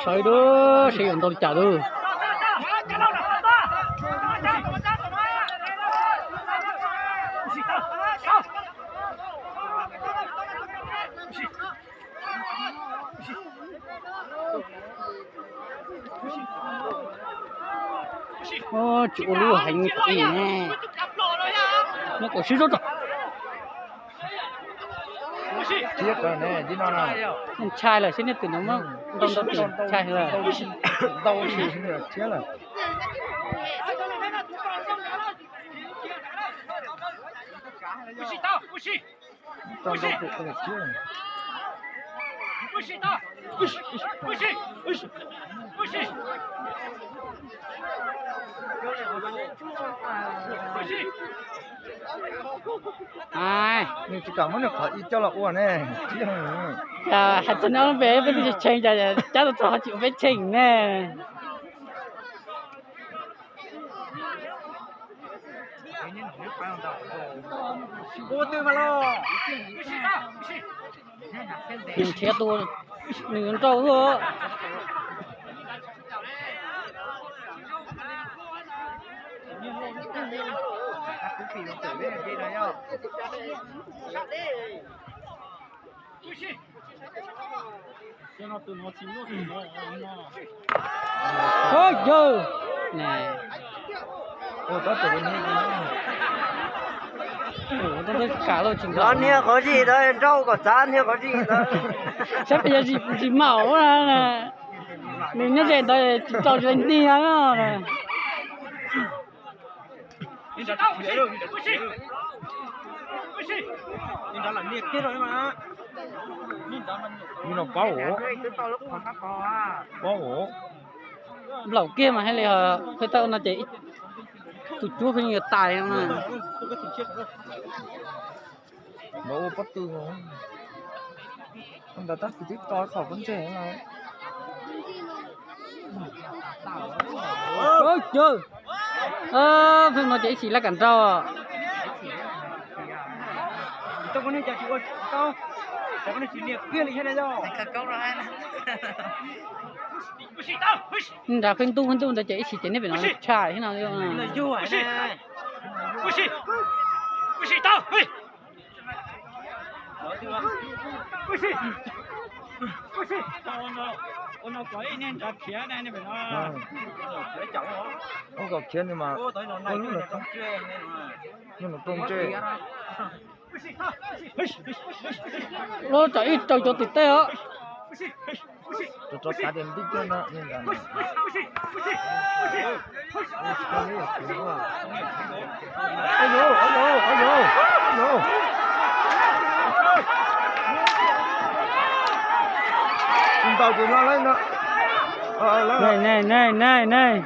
Sợi đó sử dụng tôi chả được. Ô, chủ lưu hành cái gì nè. Nó có sử dụng rồi. Chết rồi nè, chứ nó nào. Chai là xin nhất từ nó mà đông đông tiền chai rồi. Đâu chỉ được chết rồi. Trong đâu cũng được chết rồi. Ai, Nhưng chỉ cảm ơn được khỏi cho là uổng nè. à, hạt chân nó về bây giờ chỉnh ra, chắc là họ chịu phải chỉnh nè. Cô tư mà lo. Mình chia tôi, mình con trâu thôi. Ôi trời, nè. Ôi có chỗ này. Ủa, tôi thấy cả rồi chỉnh Đó nè có gì đấy, rau có chán nè có gì đó. sắp bây giờ gì màu ra nè. Mình nó dệt đây trâu cho anh đi á nè. Nhưng nó báo ổ. Báo ổ. Lẩu kia mà hay là phải tao là chỉ tụt chúa không như tài không nè. Nó bắt tư rồi. Ông đã tắt cái tiếp to khỏi vấn đề nào. Ôi trời. Phải nói chỉ là cản trâu à. Tôi có nên chào chú ơi, tao. Tôi có nên chỉ niệm kia là thế này đâu. Đã khuyên tu đã chỉ chỉ nên phải nói trai thế nào chứ mà. Là vô hả nè. Ông nó có nên cho kia này phải nó. Để chậu hả? Ông gặp chuyện nhưng mà Ô tới nó này nó trong chơi nên mà. nhưng mà trong chơi. Nó chạy trâu cho tịt tê á. Cho cả đêm đi chơi nó nhưng là. Ôi dồi, ôi dồi, ôi dồi, ôi dồi. Chúng tao chỉ lo lấy nó. Này này này này này.